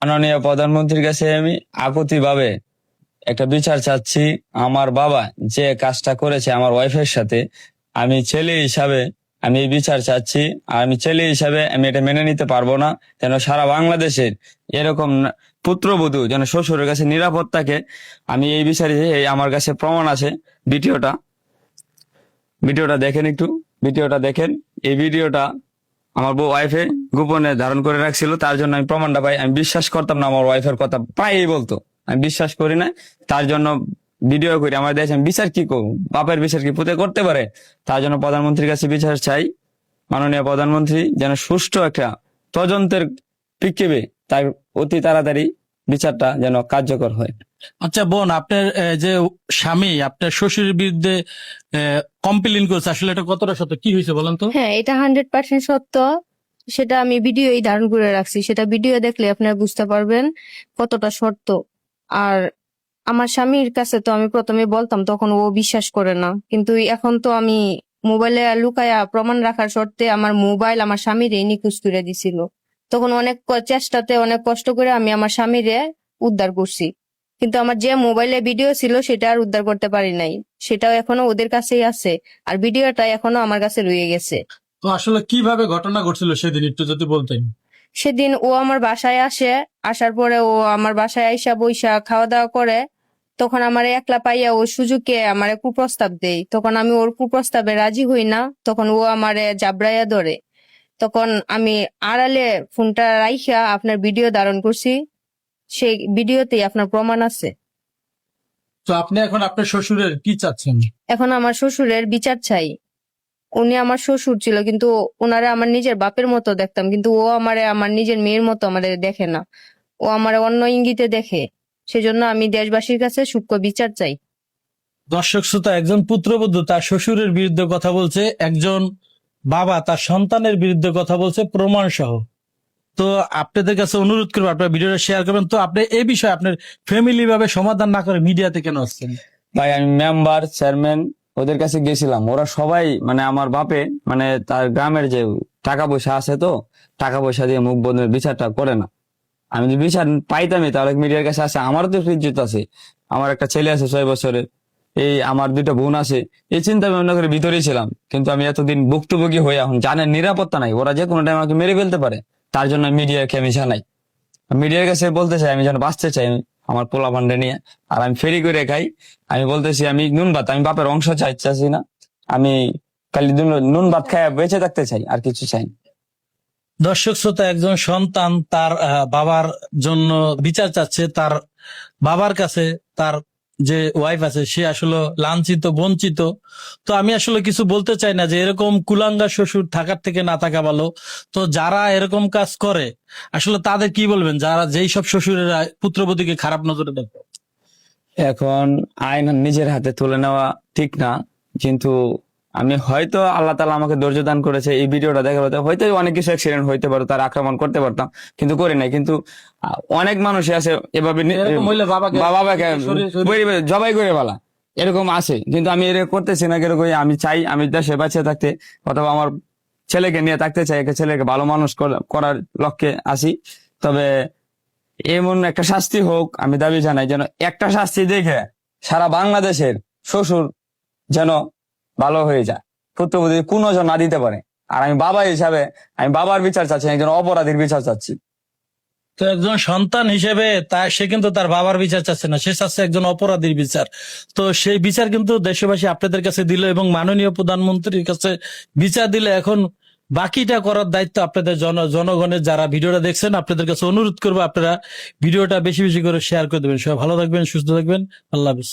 মাননীয় প্রধানমন্ত্রীর কাছে আমি আকুতি ভাবে একটা বিচার চাচ্ছি। আমার বাবা যে কাজটা করেছে আমার ওয়াইফের সাথে, আমি ছেলে হিসাবে আমি এই বিচার চাচ্ছি। আর আমি ছেলে হিসাবে আমি এটা মেনে নিতে পারবো না। যেন সারা বাংলাদেশের এরকম পুত্রবধূ যেন শ্বশুরের কাছে নিরাপদ থাকে। আমি এই বিচারে এই আমার কাছে প্রমাণ আছে। ভিডিওটা ভিডিওটা দেখেন, একটু ভিডিওটা দেখেন। এই ভিডিওটা আমার বউ ওয়াইফে গোপনে ধারণ করে রাখছিল, তার জন্য আমি প্রমাণটা পাই। আমি বিশ্বাস করতাম না আমার ওয়াইফের কথা, প্রায়ই বলতো, আমি বিশ্বাস করি না। তার জন্য ভিডিও করি। আমার দেশে আমি বিচার কি করবো? বাপের বিচার কি পুতে করতে পারে? তার জন্য প্রধানমন্ত্রীর কাছে বিচার চাই। মাননীয় প্রধানমন্ত্রী যেন সুষ্ঠু একটা তদন্তের প্রেক্ষিতে তার অতি তাড়াতাড়ি বিচারটা যেন কার্যকর হয়। আচ্ছা বোন, আপনার যে স্বামী আপনার শ্বশুরের বিরুদ্ধে কমপ্লেইন করেছে, আসলে এটা কতটা সত্য, কি হয়েছে বলেন তো? হ্যাঁ, এটা 100% সত্য। সেটা আমি ভিডিওই ধারণ করে রাখছি। সেটা ভিডিও দেখলে আপনারা বুঝতে পারবেন কতটা সত্য। আর আমার স্বামীর কাছে তো আমি প্রথমে বলতাম, তখন ও বিশ্বাস করে না। কিন্তু এখন তো আমি মোবাইলে লুকায়া প্রমাণ রাখার শর্তে আমার মোবাইল আমার স্বামীরে নিখোঁজ করে দিছিল। তখন অনেক চেষ্টাতে অনেক কষ্ট করে আমি আমার স্বামীরে উদ্ধার করছি। কিন্তু আমার যে মোবাইলে ভিডিও ছিল সেটা আর উদ্ধার করতে পারি নাই। সেটাও এখনো ওদের কাছেই আছে। আর ভিডিওটা এখনো আমার কাছে রয়ে গেছে। তো আসলে কিভাবে ঘটনা ঘটছিল সেদিন একটু যদি বলতেন। সেদিন ও আমার বাসায় আসে, আসার পরে ও আমার বাসায় আইসা বইসা খাওয়া দাওয়া করে। তখন আমার একলা পাইয়া ও সুযোগে আমারে কুপ্রস্তাব দেয়। তখন আমি ওর কুপ্রস্তাবে রাজি হই না। তখন ও আমারে জাবড়াইয়া ধরে। তখন আমি আড়ালে ফোনটা রাইখা আপনার ভিডিও ধারণ করছি। সেই ভিডিওতেই আপনার প্রমাণ আছে। তো আপনি এখন আপনার শ্বশুরের কি চাচ্ছেন? এখন আমার শ্বশুরের বিচার চাই। উনি আমার শ্বশুর ছিল, কিন্তু ওনারে আমার নিজের বাপের মতো দেখতাম, কিন্তু ও আমারে আমার নিজের মেয়ের মতো আমারে দেখে না। ও আমারে অন্য ইঙ্গিতে দেখে। সেজন্য আমি দেশবাসীর কাছে সূক্ষ্ম বিচার চাই। দর্শক শ্রোতা, একজন পুত্রবধূ তার শ্বশুরের বিরুদ্ধে কথা বলছে, একজন বাবা তার সন্তানের বিরুদ্ধে কথা বলছে প্রমাণ সহ। তো আপনাদের কাছে অনুরোধ করবো আপনার ভিডিওটা শেয়ার করবেন। তো আপনি এই বিষয়ে আপনার ফ্যামিলি ভাবে সমাধান না করে মিডিয়াতে কেন আসছেন? ভাই আমি মেম্বার চেয়ারম্যান ওদের কাছে গেছিলাম, ওরা সবাই মানে আমার বাপে মানে তার গ্রামের যে টাকা পয়সা আছে, তো টাকা পয়সা দিয়ে মুখ বন্ধের বিচারটা করে না। আমি যদি বিচার পাইতামই তাহলে মিডিয়ার কাছে আসে। আমারও তো একটু ইজ্জত আছে। আমার একটা ছেলে আছে 6 বছরের, এই আমার 2টা বোন আছে। এই চিন্তা ভাবনা করে ভিতরেই ছিলাম। কিন্তু আমি এতদিন ভুক্তভোগী হয়ে এখন জানেন নিরাপত্তা নাই, ওরা যে কোনো টাইম আমাকে মেরে ফেলতে পারে। তার জন্য মিডিয়াকে আমি জানাই, মিডিয়ার কাছে বলতে চাই আমি যেন বাঁচতে চাই আমার পোলা পান্ডে নিয়ে। আর আমি ফেরি করে খাই। আমি বলতেছি আমি নুন ভাত, আমি বাপের অংশ চাইছি না। আমি খালি নুন ভাত খাই বেঁচে থাকতে চাই, আর কিছু চাই না। দর্শক শ্রোতা, একজন সন্তান তার বাবার জন্য বিচার চাচ্ছে। তার বাবার কাছে তার যে ওয়াইফ আছে সে আসলে লাঞ্ছিত, বঞ্চিত। তো আমি আসলে কিছু বলতে চাই না, যে এরকম কুলাঙ্গা শ্বশুর থাকার থেকে না থাকা ভালো। তো যারা এরকম কাজ করে আসলে তাদের কি বলবেন, যারা যেই সব শ্বশুরেরা পুত্রবধূকে খারাপ নজরে দেখে? এখন আইন নিজের হাতে তুলে নেওয়া ঠিক না, কিন্তু আমি হয়তো আল্লাহ তাআলা আমাকে ধৈর্য দান করেছে। এই ভিডিওটা দেখার পর হয়তো অনেক কিছু অ্যাক্সিডেন্ট হইতে পারে, তার আক্রমণ করতে পারতাম, কিন্তু করি নাই। কিন্তু অনেক মানুষই আছে এভাবে এরকম হইলে বাবাকে জবাই করে বলা, এরকম আছে। কিন্তু আমি এরকম করতেছি না। এরকম আমি চাই আমি দেশে বাঁচিয়ে থাকতে, অথবা আমার ছেলেকে নিয়ে থাকতে চাই, একটা ছেলেকে ভালো মানুষ করার লক্ষ্যে আসি। তবে এমন একটা শাস্তি হোক, আমি দাবি জানাই যেন একটা শাস্তি দেখে সারা বাংলাদেশের শ্বশুর যেন ভালো হয়ে যায়, পুত্রবধূ কোনো জন না দিতে পারে। আর আমি বাবা হিসাবে আমি বাবার বিচার চাচ্ছি, একজন অপরাধীর বিচার চাচ্ছি। তো একজন সন্তান হিসেবে সে কিন্তু তার বাবার বিচার চাচ্ছে না, সে চাচ্ছে একজন অপরাধীর বিচার। তো সেই বিচার কিন্তু দেশবাসী আপনাদের কাছে দিল, এবং মাননীয় প্রধানমন্ত্রীর কাছে বিচার দিলে এখন বাকিটা করার দায়িত্ব আপনাদের জনগণের। যারা ভিডিওটা দেখছেন আপনাদের কাছে অনুরোধ করবো আপনারা ভিডিওটা বেশি বেশি করে শেয়ার করে দেবেন। সবাই ভালো থাকবেন, সুস্থ থাকবেন। আল্লাহ হাফেজ।